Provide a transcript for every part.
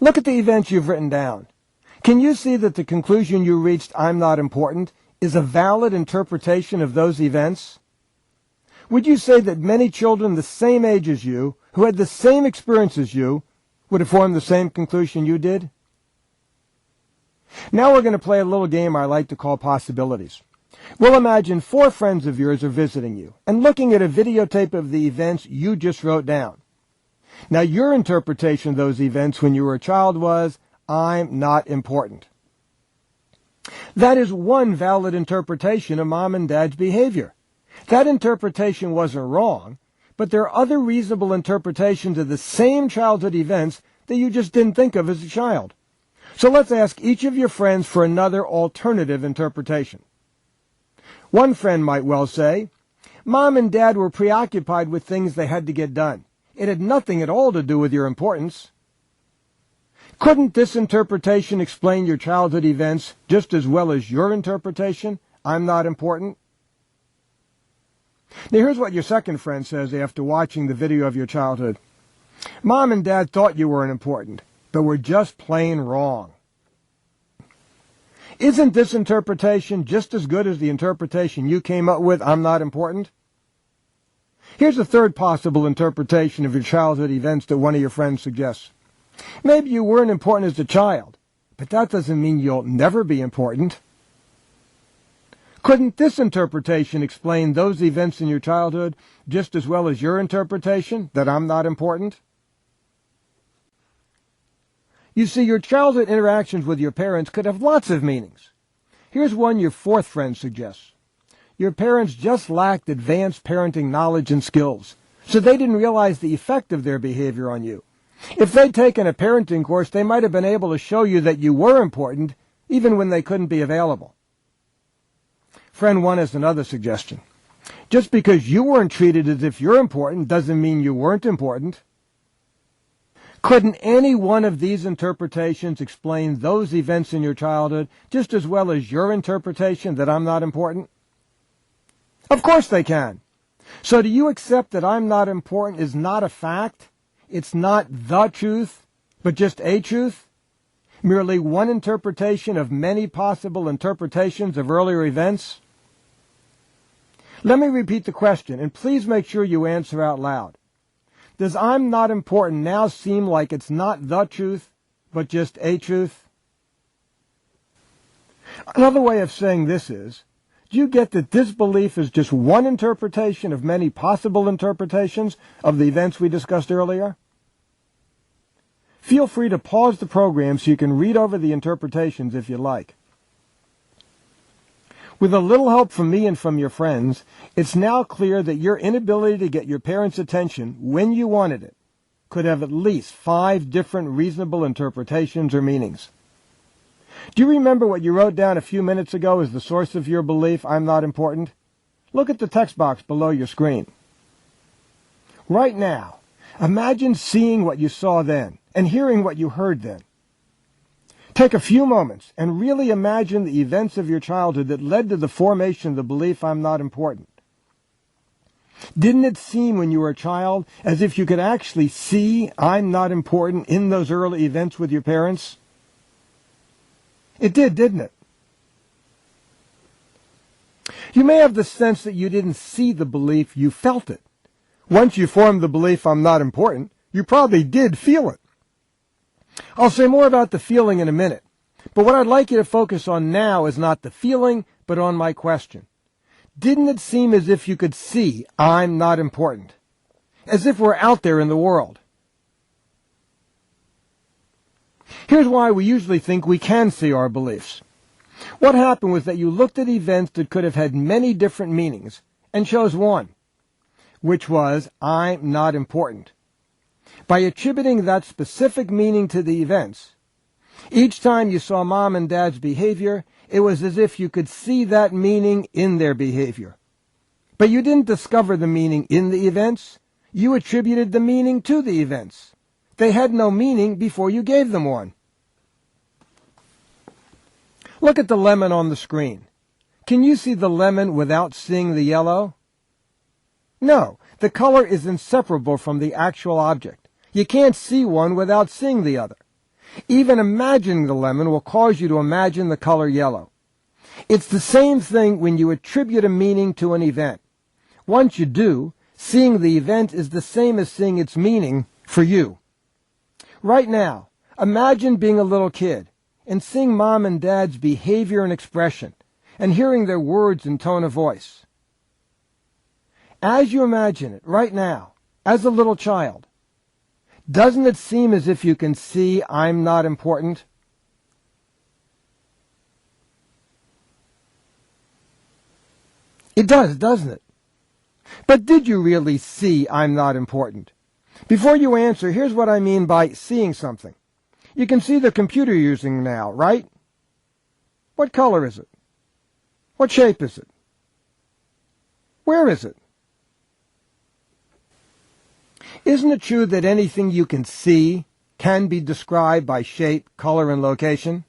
Look at the events you've written down. Can you see that the conclusion you reached, I'm not important, is a valid interpretation of those events? Would you say that many children the same age as you, who had the same experience as you, would have formed the same conclusion you did? Now we're going to play a little game I like to call possibilities. We'll imagine 4 friends of yours are visiting you and looking at a videotape of the events you just wrote down. Now your interpretation of those events when you were a child was, I'm not important. That is one valid interpretation of Mom and Dad's behavior. That interpretation wasn't wrong, but there are other reasonable interpretations of the same childhood events that you just didn't think of as a child. So let's ask each of your friends for another alternative interpretation. One friend might well say, Mom and Dad were preoccupied with things they had to get done. It had nothing at all to do with your importance. Couldn't this interpretation explain your childhood events just as well as your interpretation, I'm not important? Now here's what your second friend says after watching the video of your childhood. Mom and Dad thought you weren't important, but were just plain wrong. Isn't this interpretation just as good as the interpretation you came up with, I'm not important? Here's a third possible interpretation of your childhood events that one of your friends suggests. Maybe you weren't important as a child, but that doesn't mean you'll never be important. Couldn't this interpretation explain those events in your childhood just as well as your interpretation, that I'm not important? You see, your childhood interactions with your parents could have lots of meanings. Here's one your fourth friend suggests. Your parents just lacked advanced parenting knowledge and skills, so they didn't realize the effect of their behavior on you. If they'd taken a parenting course, they might have been able to show you that you were important, even when they couldn't be available. Friend 1 has another suggestion. Just because you weren't treated as if you're important doesn't mean you weren't important. Couldn't any one of these interpretations explain those events in your childhood just as well as your interpretation that I'm not important? Of course they can. So do you accept that I'm not important is not a fact? It's not the truth, but just a truth? Merely one interpretation of many possible interpretations of earlier events? Let me repeat the question, and please make sure you answer out loud. Does I'm not important now seem like it's not the truth, but just a truth? Another way of saying this is, do you get that this belief is just one interpretation of many possible interpretations of the events we discussed earlier? Feel free to pause the program so you can read over the interpretations if you like. With a little help from me and from your friends, it's now clear that your inability to get your parents' attention when you wanted it could have at least 5 different reasonable interpretations or meanings. Do you remember what you wrote down a few minutes ago as the source of your belief, I'm not important? Look at the text box below your screen. Right now, imagine seeing what you saw then and hearing what you heard then. Take a few moments and really imagine the events of your childhood that led to the formation of the belief I'm not important. Didn't it seem when you were a child as if you could actually see I'm not important in those early events with your parents? It did, didn't it? You may have the sense that you didn't see the belief, you felt it. Once you formed the belief I'm not important, you probably did feel it. I'll say more about the feeling in a minute, but what I'd like you to focus on now is not the feeling, but on my question. Didn't it seem as if you could see I'm not important? As if we're out there in the world? Here's why we usually think we can see our beliefs. What happened was that you looked at events that could have had many different meanings and chose one, which was I'm not important. By attributing that specific meaning to the events, each time you saw Mom and Dad's behavior, it was as if you could see that meaning in their behavior. But you didn't discover the meaning in the events. You attributed the meaning to the events. They had no meaning before you gave them one. Look at the lemon on the screen. Can you see the lemon without seeing the yellow? No, the color is inseparable from the actual object. You can't see one without seeing the other. Even imagining the lemon will cause you to imagine the color yellow. It's the same thing when you attribute a meaning to an event. Once you do, seeing the event is the same as seeing its meaning for you. Right now, imagine being a little kid and seeing mom and dad's behavior and expression and hearing their words and tone of voice. As you imagine it right now, as a little child, doesn't it seem as if you can see I'm not important? It does, doesn't it? But did you really see I'm not important? Before you answer, here's what I mean by seeing something. You can see the computer you're using now, right? What color is it? What shape is it? Where is it? Isn't it true that anything you can see can be described by shape, color, and location?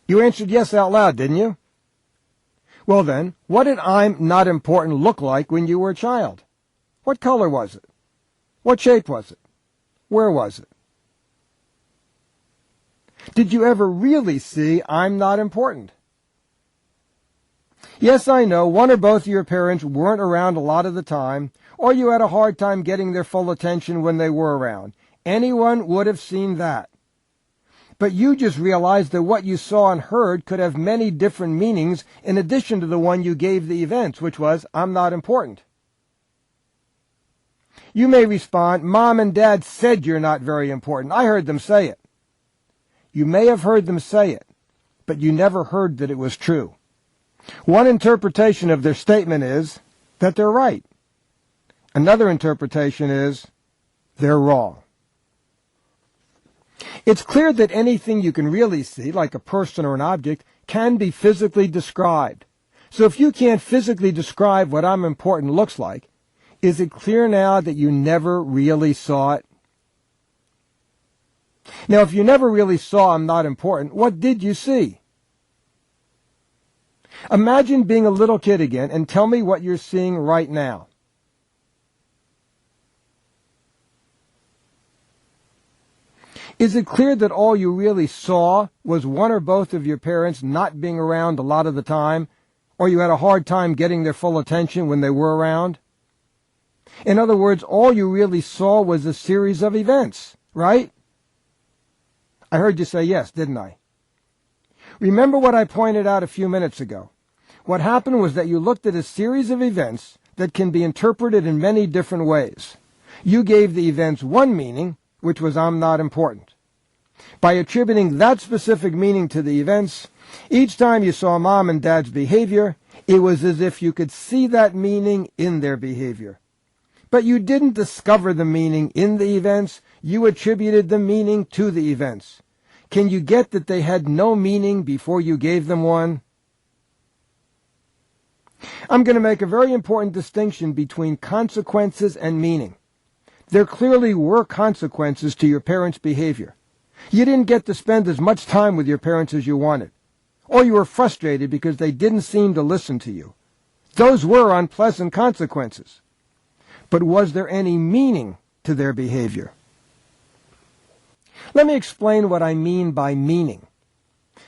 You answered yes out loud, didn't you? Well then, what did I'm not important look like when you were a child? What color was it? What shape was it? Where was it? Did you ever really see I'm not important? Yes, I know one or both of your parents weren't around a lot of the time, or you had a hard time getting their full attention when they were around. Anyone would have seen that. But you just realized that what you saw and heard could have many different meanings in addition to the one you gave the events, which was, I'm not important. You may respond, Mom and Dad said you're not very important. I heard them say it. You may have heard them say it, but you never heard that it was true. One interpretation of their statement is that they're right. Another interpretation is they're wrong. It's clear that anything you can really see, like a person or an object, can be physically described. So if you can't physically describe what I'm important looks like, is it clear now that you never really saw it? Now, if you never really saw I'm not important, what did you see? Imagine being a little kid again and tell me what you're seeing right now. Is it clear that all you really saw was one or both of your parents not being around a lot of the time, or you had a hard time getting their full attention when they were around? In other words, all you really saw was a series of events, right? I heard you say yes, didn't I? Remember what I pointed out a few minutes ago. What happened was that you looked at a series of events that can be interpreted in many different ways. You gave the events one meaning, which was I'm not important. By attributing that specific meaning to the events, each time you saw Mom and Dad's behavior, it was as if you could see that meaning in their behavior. But you didn't discover the meaning in the events, you attributed the meaning to the events. Can you get that they had no meaning before you gave them one? I'm going to make a very important distinction between consequences and meaning. There clearly were consequences to your parents' behavior. You didn't get to spend as much time with your parents as you wanted, or you were frustrated because they didn't seem to listen to you. Those were unpleasant consequences. But was there any meaning to their behavior? Let me explain what I mean by meaning.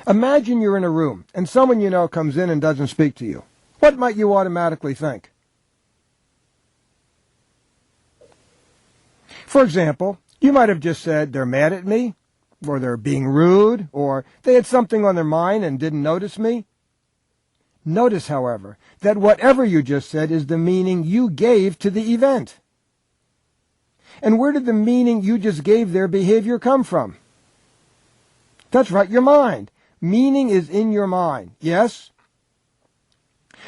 Imagine you're in a room and someone you know comes in and doesn't speak to you. What might you automatically think? For example, you might have just said, they're mad at me, or they're being rude, or they had something on their mind and didn't notice me. Notice, however, that whatever you just said is the meaning you gave to the event. And where did the meaning you just gave their behavior come from? That's right, your mind. Meaning is in your mind, yes?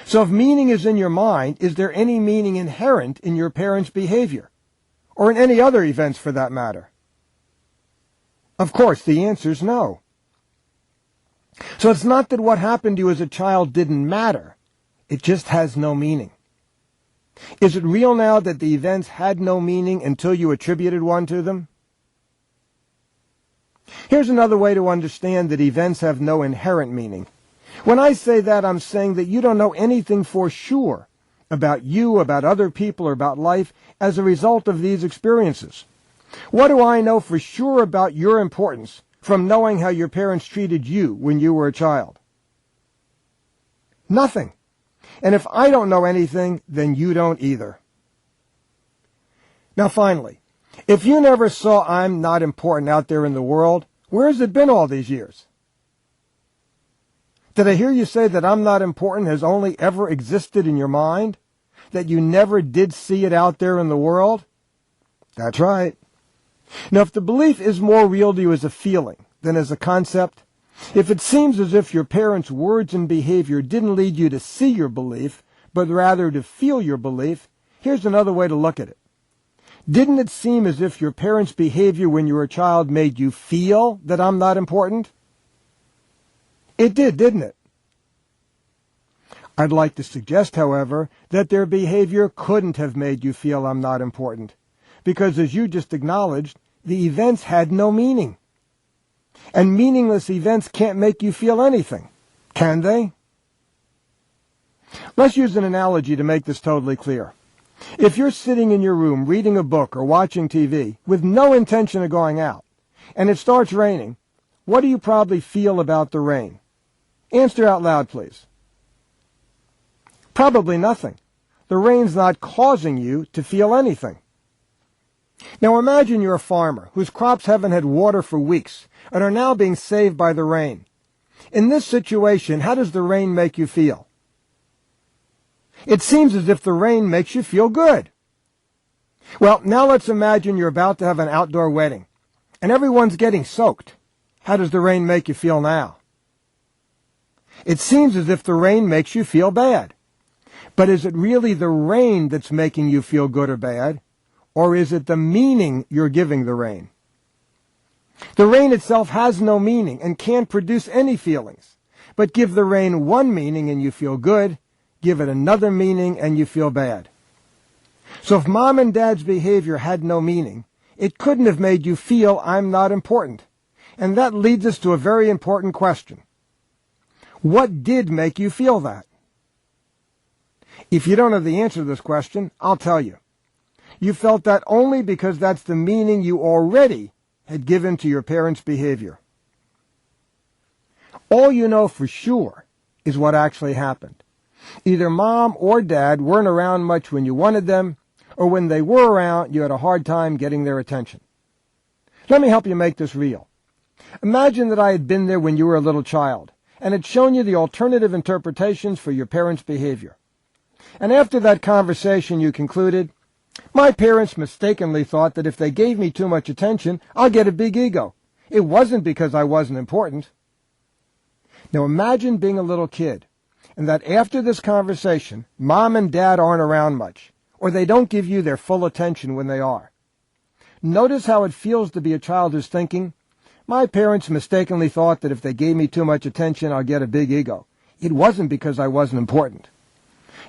So if meaning is in your mind, is there any meaning inherent in your parents' behavior? Or in any other events for that matter? Of course, the answer is no. So it's not that what happened to you as a child didn't matter. It just has no meaning. Is it real now that the events had no meaning until you attributed one to them? Here's another way to understand that events have no inherent meaning. When I say that, I'm saying that you don't know anything for sure about you, about other people, or about life as a result of these experiences. What do I know for sure about your importance from knowing how your parents treated you when you were a child? Nothing. And if I don't know anything, then you don't either. Now finally, if you never saw I'm not important out there in the world, where has it been all these years? Did I hear you say that I'm not important has only ever existed in your mind? That you never did see it out there in the world? That's right. Now, if the belief is more real to you as a feeling than as a concept, if it seems as if your parents' words and behavior didn't lead you to see your belief, but rather to feel your belief, here's another way to look at it. Didn't it seem as if your parents' behavior when you were a child made you feel that I'm not important? It did, didn't it? I'd like to suggest, however, that their behavior couldn't have made you feel I'm not important, because as you just acknowledged, the events had no meaning. And meaningless events can't make you feel anything, can they? Let's use an analogy to make this totally clear. If you're sitting in your room reading a book or watching TV with no intention of going out, and it starts raining, what do you probably feel about the rain? Answer out loud, please. Probably nothing. The rain's not causing you to feel anything. Now imagine you're a farmer whose crops haven't had water for weeks and are now being saved by the rain. In this situation, how does the rain make you feel? It seems as if the rain makes you feel good. Well, now let's imagine you're about to have an outdoor wedding and everyone's getting soaked. How does the rain make you feel now? It seems as if the rain makes you feel bad. But is it really the rain that's making you feel good or bad? Or is it the meaning you're giving the rain? The rain itself has no meaning and can't produce any feelings. But give the rain one meaning and you feel good. Give it another meaning and you feel bad. So if mom and dad's behavior had no meaning, it couldn't have made you feel I'm not important. And that leads us to a very important question. What did make you feel that? If you don't have the answer to this question, I'll tell you. You felt that only because that's the meaning you already had given to your parents' behavior. All you know for sure is what actually happened. Either mom or dad weren't around much when you wanted them, or when they were around, you had a hard time getting their attention. Let me help you make this real. Imagine that I had been there when you were a little child, and had shown you the alternative interpretations for your parents' behavior. And after that conversation you concluded, my parents mistakenly thought that if they gave me too much attention, I'll get a big ego. It wasn't because I wasn't important. Now imagine being a little kid, and that after this conversation, mom and dad aren't around much, or they don't give you their full attention when they are. Notice how it feels to be a child who's thinking, my parents mistakenly thought that if they gave me too much attention, I'll get a big ego. It wasn't because I wasn't important.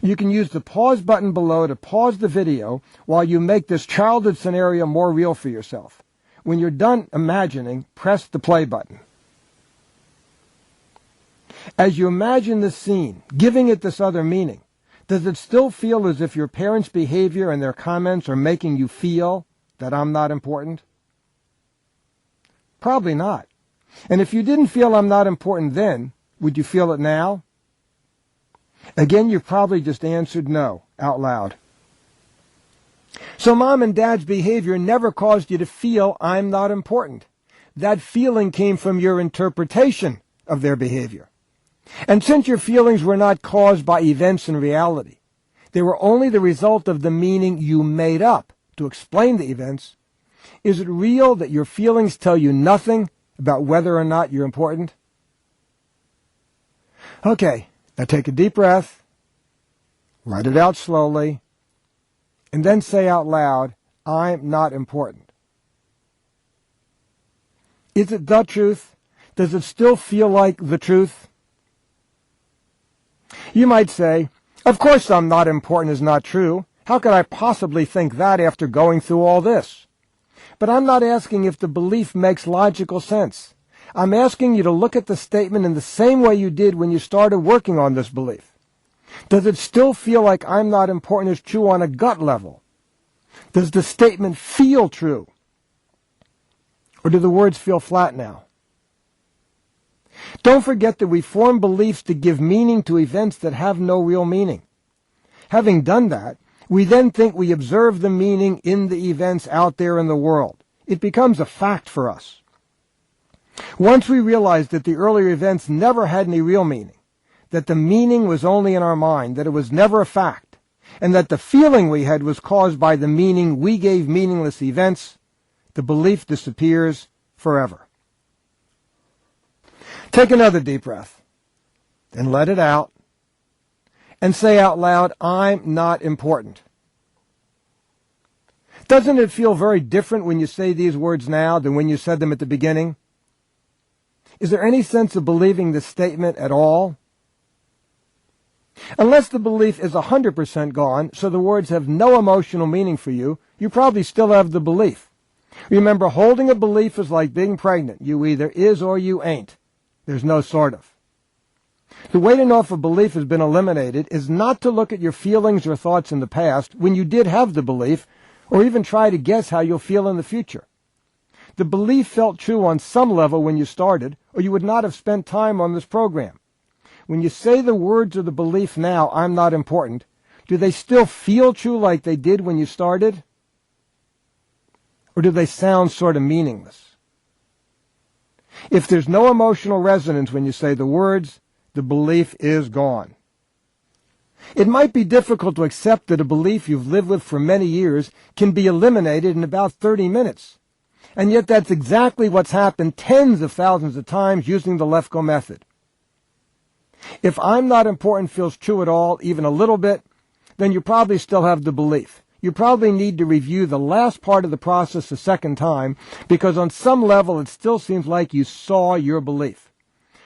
You can use the pause button below to pause the video while you make this childhood scenario more real for yourself. When you're done imagining, press the play button. As you imagine this scene, giving it this other meaning, does it still feel as if your parents' behavior and their comments are making you feel that I'm not important? Probably not. And if you didn't feel I'm not important then, would you feel it now? Again, you probably just answered no out loud. So mom and dad's behavior never caused you to feel I'm not important. That feeling came from your interpretation of their behavior. And since your feelings were not caused by events in reality, they were only the result of the meaning you made up to explain the events, is it real that your feelings tell you nothing about whether or not you're important? Okay. Now take a deep breath, let it out slowly, and then say out loud, I'm not important. Is it the truth? Does it still feel like the truth? You might say, of course I'm not important is not true. How could I possibly think that after going through all this? But I'm not asking if the belief makes logical sense. I'm asking you to look at the statement in the same way you did when you started working on this belief. Does it still feel like I'm not important is true on a gut level? Does the statement feel true? Or do the words feel flat now? Don't forget that we form beliefs to give meaning to events that have no real meaning. Having done that, we then think we observe the meaning in the events out there in the world. It becomes a fact for us. Once we realize that the earlier events never had any real meaning, that the meaning was only in our mind, that it was never a fact, and that the feeling we had was caused by the meaning we gave meaningless events, the belief disappears forever. Take another deep breath, and let it out, and say out loud, I'm not important. Doesn't it feel very different when you say these words now than when you said them at the beginning? Is there any sense of believing this statement at all? Unless the belief is 100% gone, so the words have no emotional meaning for you, you probably still have the belief. Remember, holding a belief is like being pregnant. You either is or you ain't. There's no sort of. The way to know if a belief has been eliminated is not to look at your feelings or thoughts in the past when you did have the belief, or even try to guess how you'll feel in the future. The belief felt true on some level when you started, or you would not have spent time on this program. When you say the words of the belief now, I'm not important, do they still feel true like they did when you started? Or do they sound sort of meaningless? If there's no emotional resonance when you say the words, the belief is gone. It might be difficult to accept that a belief you've lived with for many years can be eliminated in about 30 minutes. And yet that's exactly what's happened tens of thousands of times using the Lefko method. If I'm not important feels true at all, even a little bit, then you probably still have the belief. You probably need to review the last part of the process a second time, because on some level it still seems like you saw your belief.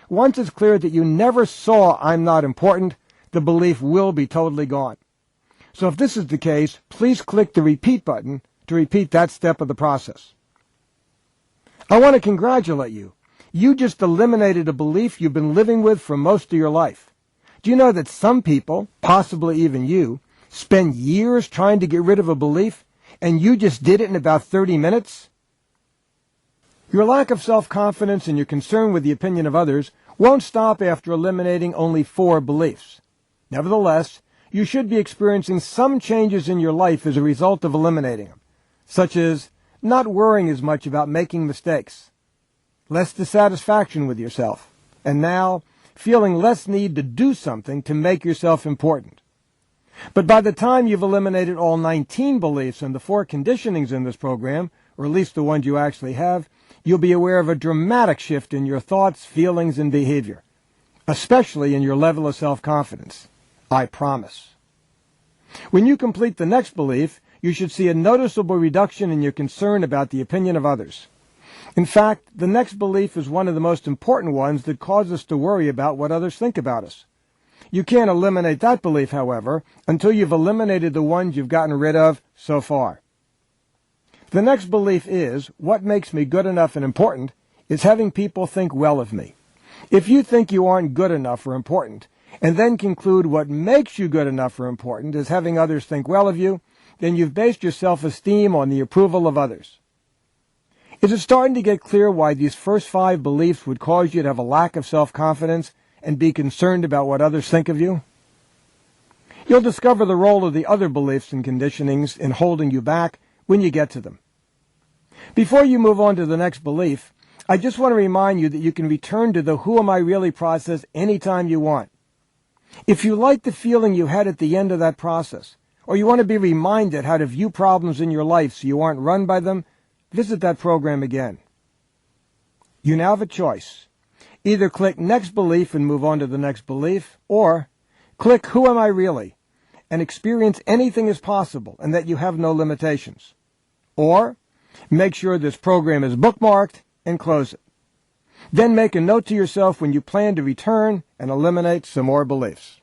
Once it's clear that you never saw I'm not important, the belief will be totally gone. So if this is the case, please click the repeat button to repeat that step of the process. I want to congratulate you. You just eliminated a belief you've been living with for most of your life. Do you know that some people, possibly even you, spend years trying to get rid of a belief, and you just did it in about 30 minutes? Your lack of self-confidence and your concern with the opinion of others won't stop after eliminating only 4 beliefs. Nevertheless, you should be experiencing some changes in your life as a result of eliminating them, such as not worrying as much about making mistakes, less dissatisfaction with yourself, and now feeling less need to do something to make yourself important. But by the time you've eliminated all 19 beliefs and the 4 conditionings in this program, or at least the ones you actually have, you'll be aware of a dramatic shift in your thoughts, feelings, and behavior, especially in your level of self-confidence. I promise. When you complete the next belief, you should see a noticeable reduction in your concern about the opinion of others. In fact, the next belief is one of the most important ones that cause us to worry about what others think about us. You can't eliminate that belief, however, until you've eliminated the ones you've gotten rid of so far. The next belief is, what makes me good enough and important is having people think well of me. If you think you aren't good enough or important, and then conclude what makes you good enough or important is having others think well of you, then you've based your self-esteem on the approval of others. Is it starting to get clear why these first 5 beliefs would cause you to have a lack of self-confidence and be concerned about what others think of you? You'll discover the role of the other beliefs and conditionings in holding you back when you get to them. Before you move on to the next belief, I just want to remind you that you can return to the Who Am I Really process anytime you want. If you like the feeling you had at the end of that process, or you want to be reminded how to view problems in your life so you aren't run by them, visit that program again. You now have a choice. Either click Next Belief and move on to the next belief, or click Who Am I Really and experience anything is possible and that you have no limitations. Or make sure this program is bookmarked and close it. Then make a note to yourself when you plan to return and eliminate some more beliefs.